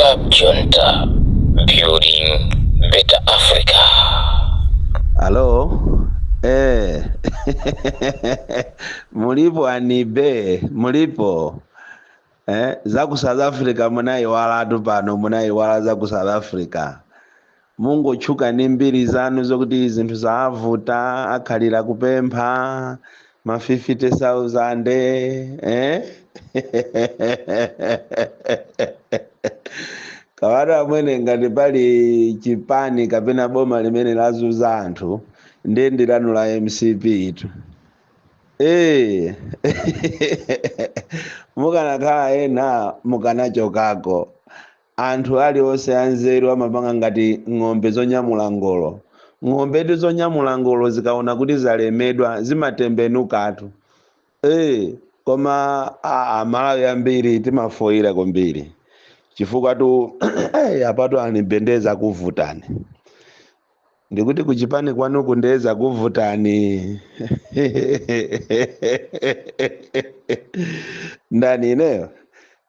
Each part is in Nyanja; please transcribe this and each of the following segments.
Club Junta, building better Africa. Halo, mulipo anibe, mulipo zaku South Africa munaiwala tu pano, munaiwala zaku South Africa. Mungochuka ni mbiri zanu zokuti zinthu zavuta, akhalira kupempha ma 50,000 kawada amwene ngati pali chipani kapena boma limene lazuza anthu ndiye ndilanu la MCP itu. Mukanakhala ena mukanachokako. Anthu aliwonse anzeru amapanga ngati ng'ombe zonyamula ngolo. Ng'ombe zonyamula ngolo zikaona kuti zalemedwa zimatembenukatu. Koma Malawi ambiri timafoira kwambiri. Chifukwa tu apatu anibendeza kuvutani. Ndikuti kuchipani kwanu kundeza kuvutani. Ndani ineyo?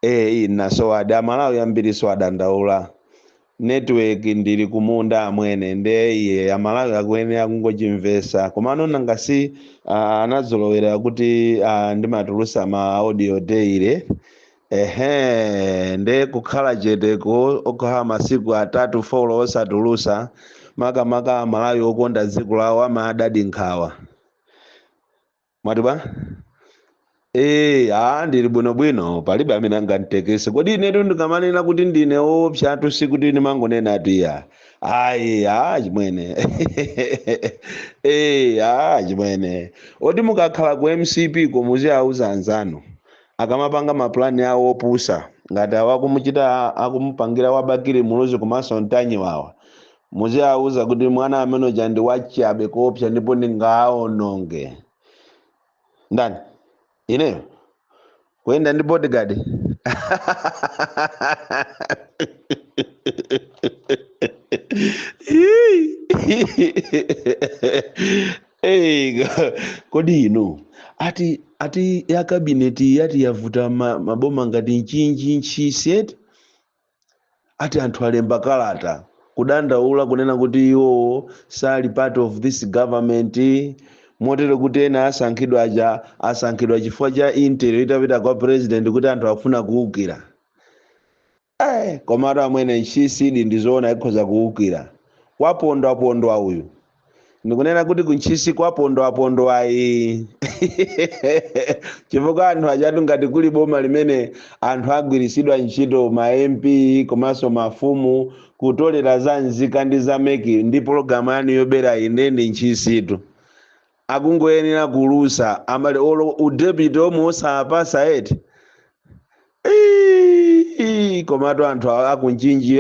Ina swada Malawi ambiri swada ndaula. Network ndiri kumunda amwene ndeye Malawi akwene akungochimvesa. Komano nangasi anazolowera kuti ndimatulusa ma audio daily. Nde kukhala cheteko okha masiku 3-4 osatulusa maka Malawi okonda dziko lawo amadadi nkhawa. Mwatiba? Ndili bwinobwino palibe amene anganditekese. Kodi inetu ndikamanena kuti ndine opsatu sikuti ndimangonena atiya. Chimwene. Chimwene. Oti mukakhala ku MCP ko muziauza anzanu. Akamapanga maplani awo opusa ngati awakumuchita akumupangira wabakire mulozi komanso ntanyi wawa. Muziauza kuti mwana amene jandi wachabe kopsa ndipo ndingaononge. Ndani? Ineyo? Kwenda ndi bodyguard? Kodi ino ati ya kabineti yati yavuta maboma ngati nchinchi set ati anthu alemba kalata kudandaula kunena kuti iwo sali part of this government, motero kuti ena asankhidwa chifukwa cha interview itapita kwa president kuti anthu afuna kuukira. Komatu amwene nchisidi ndizoona ikhoza kuukira. Wapondwa uyu. Ndikunena kuti kunchisi kwapondwa ayi. Chifukwa anthu ajatu ngati kuli boma limene anthu agwirisidwa ntchito ma MP komanso mafumu kutolera za nzika ndi za meki ndi program yanu yobera inene nchisitu. Akungoyenera kulusa amale olo udebit omwe osapasa eti. Komatu anthu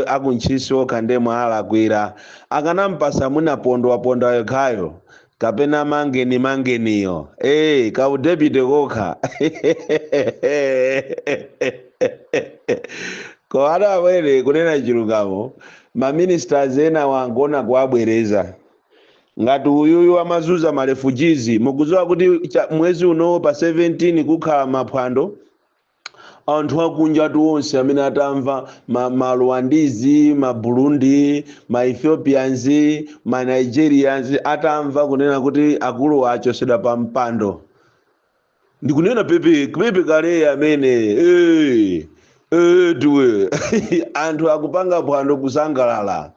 akunchisi okha ndemwe alakwira. Akanampasa munapondwa yekhayo kapena mangeniyo. Kaudebit kokha. Kowada awere kunena chilungamo ma ministers ena wangona kuabwereza. Ngati uyuyu amazuza ma refugees mukuziwa kuti mwezi uno pa 17 kukhala maphwando. Anthu akunja onse amene atamva ma Rwandizi, ma Burundi, ma Ethiopians, ma Nigerians atamva kunena kuti akulu achosedwa pa mpando. Ndikunena pepe kale amene tuwe anthu akupanga phwando kusangalala.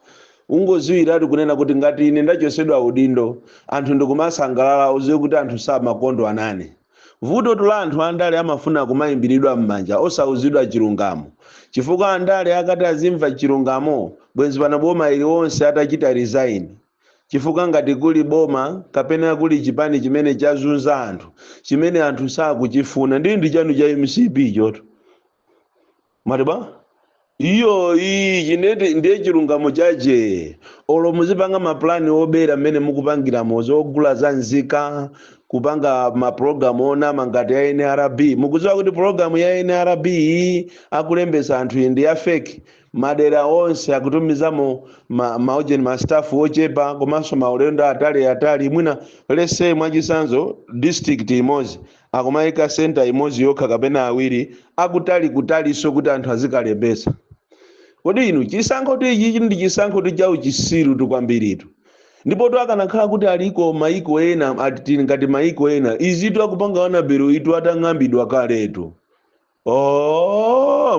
Ungoziwira kunena kuti ngati ine ndachosedwa udindo anthu ndikumasangalala uziwe kuti anthu samakondo anane. Vuto tula anthu andale amafuna kumayimbiridwa m'manja osauzidwa chilungamo. Chifukwa andale akati azimva chilungamo bwenzi pana boma iliwonse atachita resign. Chifukwa ngati kuli boma kapena kuli chipani chimene chazunza anthu chimene anthu sakuchifuna ndi chanu cha MCP choto. Matiba? Iyo chinete ndiye chilungamo chache. Olo muzipanga maplani obera mene mukupangira mozo ogula za nzika kupanga maprogram ona mangati ya NRB. Mukuziwa kuti program ya NRB akulembesa anthu ndi ya fake. Madera onse akutumizamo maujeni ma staff ochepa komanso maulendo atali mwina let's say mwachisanzo district imozi akumaika center imozi yokha kapena awiri akutali so kuti anthu azikalembesa. kodi inu chisankho ichi ndi chisankho cha uchisiru kwambiritu ndipo akanakhala kuti aliko maiko ena ati ngati maiko ena izitu akupanga wanabero itu atang'ambidwa kaletu.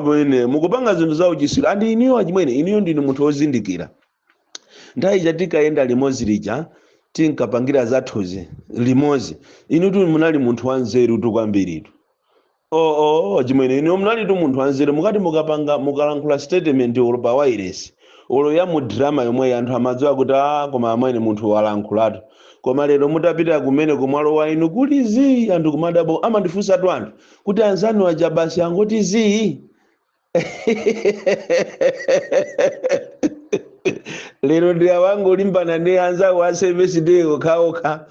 Mwene mukupanga zinthu za uchisiru andi iniyo achimwene iniyo ndinu munthu wozindikira nthawi tikayenda limodzi lija tinkapangira zathuzi limodzi inu munali munthu wanzeru kwambiritu. Chimwene iniyo munali munthu wanzeru mukati mukalankhula statement olo pa wireless olo ya mu drama yomwe anthu amadziwa kuti koma amene munthu walankhulatu koma lero mutapita kumene kumwalowa inu kuli zii anthu kumadabo amandifunsa tu anthu kuti anzanu aja basi angoti zii lero ndi awangu limbana ndi anzawo a service day okhaokha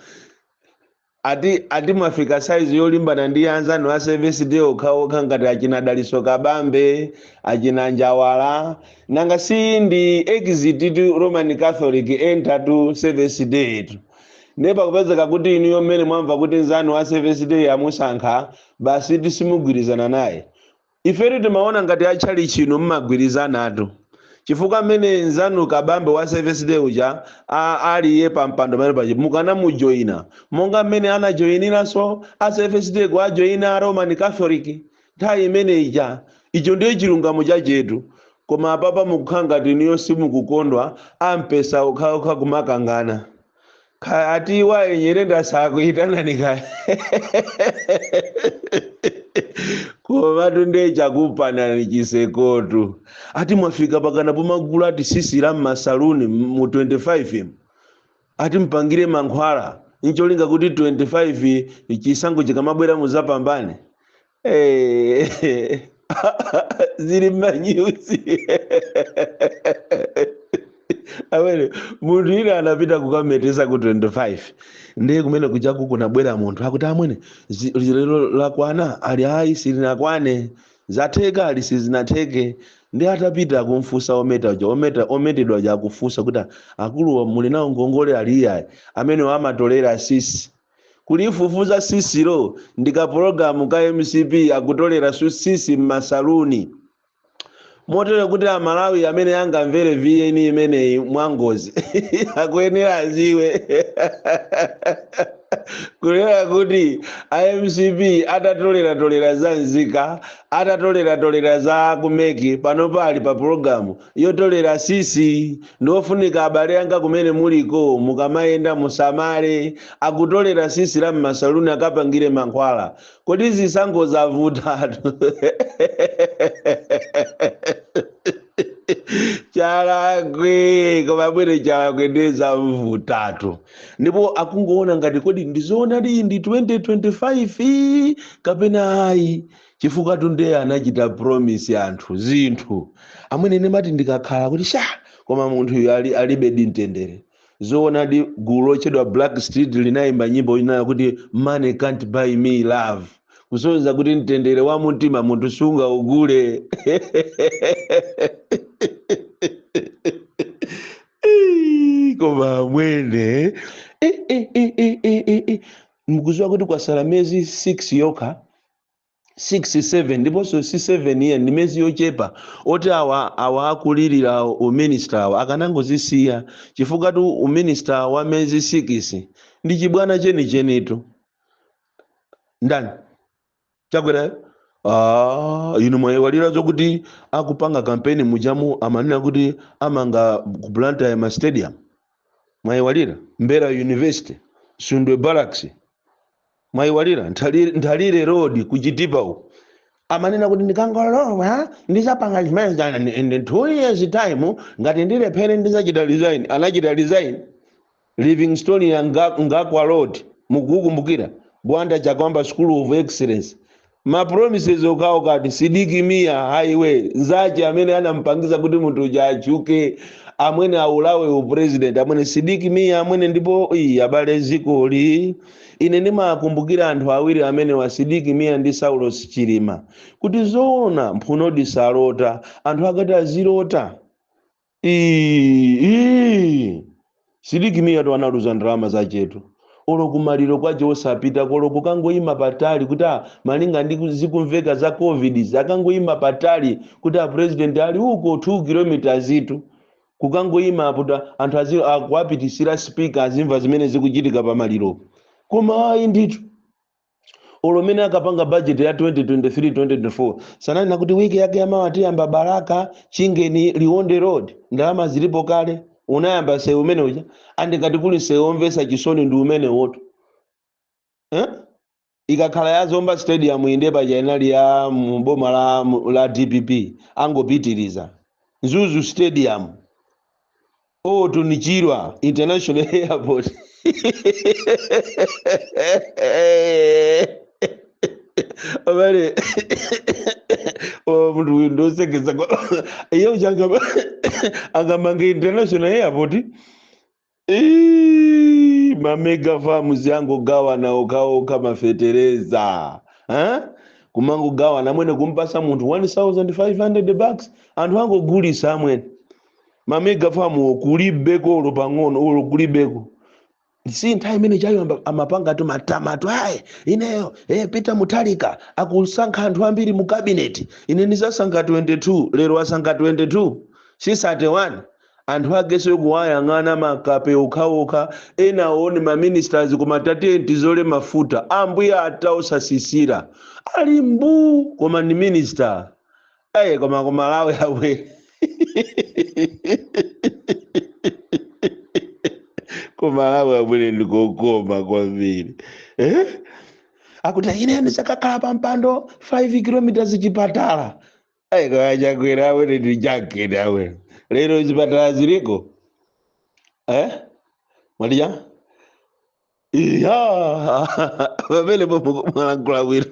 ati mwafika size yolimbana ndi anzanu a service day okhaokha ngati achina Daliso Kabambe achina Njawala nanga si ndi exit to Roman Catholic enter to service day tu nepa kupezeka kuti inu yomene mwamva kuti nzanu a service day amusankha basi tisimugwirizana naye ifetu timaona ngati achali chino mmagwirizanatu chifukwa mmene nzanu Kabambe wa service day uja aliye pampando pamene paje mukana mujoina monga mmene anajoiniranso a service day kwa joina Roman Catholic nthawi imene ija icho ndiye chilungamo chachetu koma apapa mukukhala ngati iniyo simukukondwa ampesa okhaokha kumakangana ati wayenyere ndasakuitanani kaya komatu ndiye chakupanani chisekotu ati mwafika pakana pomagulu ati sisira mmasaluni mu 25 ati mpangire mankhwala ncholinga kuti 25 chisankho chikamabwera muzapambane zili manyuzi awene munthu ina anapita kukametesa ku 25 ndiye kumene kujaku kunabwera munthu akuti amwene lero lakwana ali ayi silinakwane zatheka ali sizinatheke ndi atapita kumfunsa ometedwa ja kufunsa kuti akulu muli nawo ngongole aliyayi amene amatolera sisi kulifufuza sisiro ndika program ka MCP akutolera sisi mmasaluni motero kuti amalawi amene angamvere VN imene mwangozi akuyenera aziwe kulera kuti MCP atatolera za nzika atatolera za kumeki pano pali pa programu yotolera sisi ndofunika abale anga kumene muliko mukamayenda musamale akutolera sisi la mmasaluni akapangire mankhwala kodi zisankho zavutatu chalakwe koma bwere chalakwe ndeza mvutatu ndipo akungoona ngati kodi ndizoona ndi 2025 kapena ayi chifukwa tunde anachita promise anthu zinthu amwene nemati ndikakhala kuti koma munthu alibe mtendere zoona di gulu lochedwa Black Street linayimba nyimbo inayo kuti money can't buy me love kusonyeza kuti mtendere wa mutima munthu sunga ugule koma mwene mkuziwa kuti kwasala mezi 6 yokha 6-7 ndiponso si 7 year ndi mezi yochepa oti awa akulirira uminister awa akanangozisiya chifukwa tu uminister wa mezi 6 ndi chibwana chenitu ndani chakwera inu mwaiwalira zokuti akupanga kampeni mujamu amanena kuti amanga kuplanta ya stadium mwaiwalira Mbeera University Sundwe Barracks mwaiwalira Ntalire Road kuchitipa uko amanena kuti ndikangolowa ndizapanga chimene in 2 years time ngati ndilephere ndizachita design anachita design Livingstone ya Ngakwa Road mukukumbukira Bwanda Chakwamba School of Excellence ma promises okao kati Sidiki Mia highway zache amene anampangiza kuti munthu uja achuke amwene aulawe u president amwene Sidiki Mia amwene ndipo abale zikoli ine ndimakumbukira anthu awiri amene wa Sidiki Mia ndi Saulos Chilima kuti zoona mphuno disalota anthu akati azilota Sidiki Mia to analuza ndalama zachetu olo kumaliro kwacho osapita kolo kukangoyima patali kuti malinga ndi zikumveka za covid zakangoyima patali kuti president ali uko 2 km zitu kukangoyima apo anthu akuwapitisira speaker azimva zimene zikuchitika pamaliro koma ayi ndithu olomene akapanga budget ya 2023-2024 sananena kuti wiki yake yamawati yamba Baraka Chingeni Liwonde Road ndalama zilipo kale unayamba sewu umene uja andikati kuli sewu omvesa chisoni ndi umene woto ikakhala yazomba stadium inde pajainali ya mboma la DPP angopitiriza Zuzu Stadium Tunichirwa International Airport Abare mtu ndosekeza iyo changa agamanga International Airport mamega farms yango gawa na okao kama fetereza kumango gawa na mwene kumpasa muntu 1500 bucks anthu ango guli samwe mamega farm kulibeko olo pang'ono olo kulibeko si nthawi imene chayo amapanga tu matamato ayi ineyo Peter Mutharika akusankha anthu ambiri mu cabinet ine ndisasankha 22 lero asankha 22 si 31 anthu ageso kuwayang'ana makape okhaokha ena aone maministers kumatati ntizole mafuta ambuya ataosasisira ali mbu koma ni minister koma lawe awe kumalawi abwere ndikokoma kwambiri akuti ine ndisakakhala pampando 5 km chipatala kaya chakwera awere ndijakeda awere lero chipatala ziliko mwatija pamene mwalankhula bwino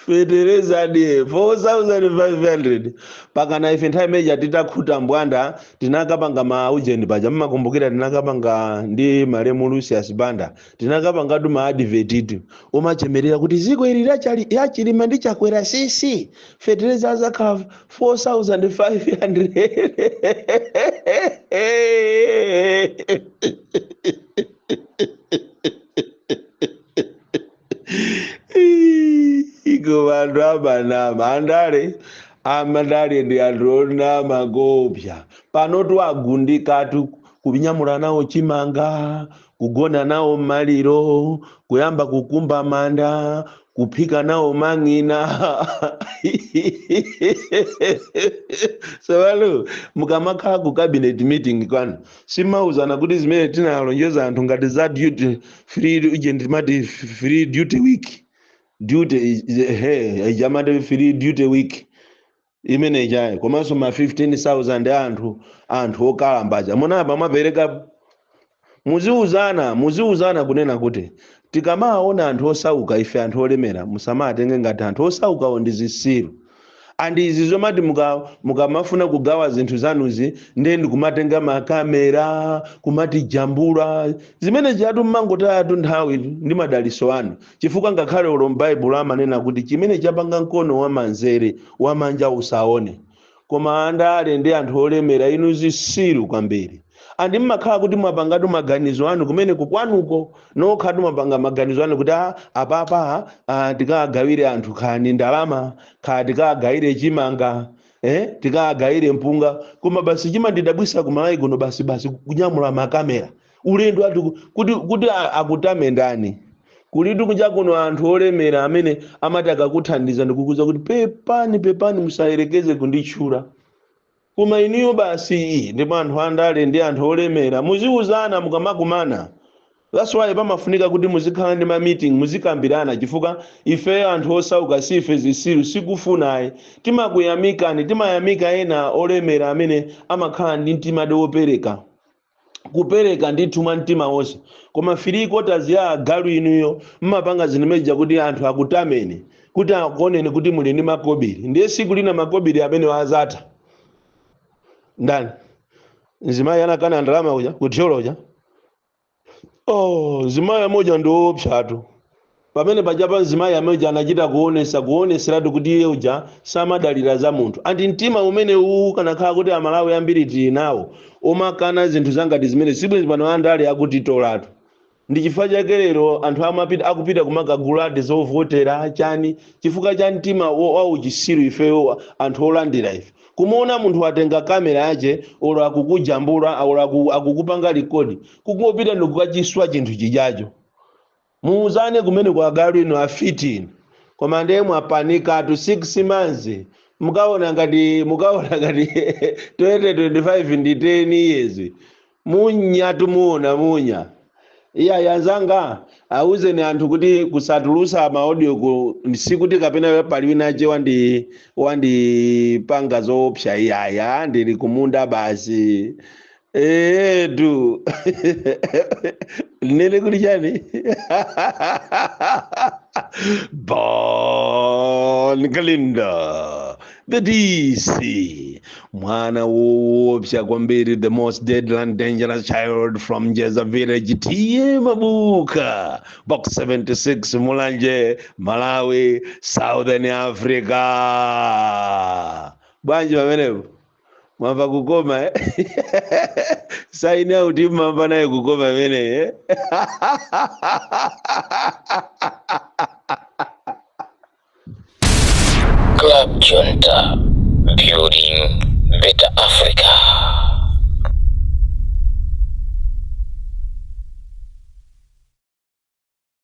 fetereza ndiye 4500 pakana ife nthawi meja titakhuta mbwanda tinakapanga maujeni paja mmakumbukira tinakapanga ndi Malemu Lucius Banda tinakapanga tu maadvertitu umachemerera kuti ziko ili yachilima ndi chakwera sisi fetereza zakhala 4500 iko vanhu amanama amandale ndi anthu onama kopya panotu agundikatu kuvinyamula nawo chimanga kugona nawo maliro kuyamba kukumba manda kuphika nawo mang'ina so mukamakhala ku cabinet meeting kwanu simauzana kuti zimene tinalonjeza anthu ngati za duty free duty week jamade free duty week imene ijaye komanso ma 15,000 anthu okalambaja munapa mwapereka muziuzana kunena kuti tikamaona anthu osauka ife anthu olemera musamatenge ngati anthu osaukawo ndi zisiru andi izi zomati mukamafuna kugawa zinthu zanuzi ndi kumatenga makamera kumati jambula zimene chatu mmangotayatu nthawi ndi madaliso anu chifukwa ngakhale ulo m'Bible amanena kuti chimene chapanga mkono wamanzere wamanja usaone koma andale ndi anthu olemera inu zisiru kwambiri andi mmakhala kuti mwapangatu maganizo anu kumene kukwanuko nokhatu mwapanga maganizo anu kuti apapa tikagawire anthu khani ndalama tikagawire chimanga tikagawire mpunga koma basi chimandidabwisa kumalayi kuno basi kunyamula makamera ulendo ati kuti akutame ndani kulitu kuja kuno anthu olemera amene amati akakuthandiza ndikukuza kuti pepani musayerekeze kunditchula kuma iniyo basi ndipo anthu andale ndi anthu olemera muziuzana mukamakumana that's why pamafunika kuti muzikhala ndi ma meeting muzikambirana chifukwa ife anthu osauka sife zisiru sikufunayi timayamika ena olemera amene amakhala ndi mtima kupereka ndithu mwa mtima wonse koma 3/4 ya agalu inuyo mmapanga zinemeja kuti anthu akutameni kuti akuoneni kuti muli ndi makobiri ndiye siku lina makobiri amene wazata ndani zimayi anakana ndalama kuja kuthyolo kuja zimayi moja ndiopsatu pamene pajapa mzimayi amene anachita kuoneseratu kuti iye uja samadalira za munthu. Anti mtima umene uwu kanakhala kuti amalawi ambiri tili nawo omakana zinthu zangati zimene sibwezi pano andale akutitolatu. Ndi chifukwa chake lero anthu akupita kumakaguladi zovotera chani chifukwa cha mtima wa uchisiru ifeyo anthu olandira ife. Kumuona munthu atenga kamera yache olo akukujambula olo akukupanga rekodi kukupita ndikukachiswa chinthu chijacho. Muuzane kumene kwa galu ino afiti koma ndiye mwapanika tu 6 months mukaona ngati 2025 ndi 10 years munya tumuona munya. Iya yanzanga auzeni anthu kuti kusatulusa maaudio ku sikuti kapena pali winache wandi panga zoopsa iyaya ndili kumunda basi tu nene kuti chani Bon Kalinda the DC mwana woopsa kwambiri, the most deadly and dangerous child from Jeza village tiye Mabuka box 76 Mulanje Malawi Southern Africa. Bwanji pamenepo mwamba kukoma saini out mwamba naye kukoma pamene Club Junta, building better Africa.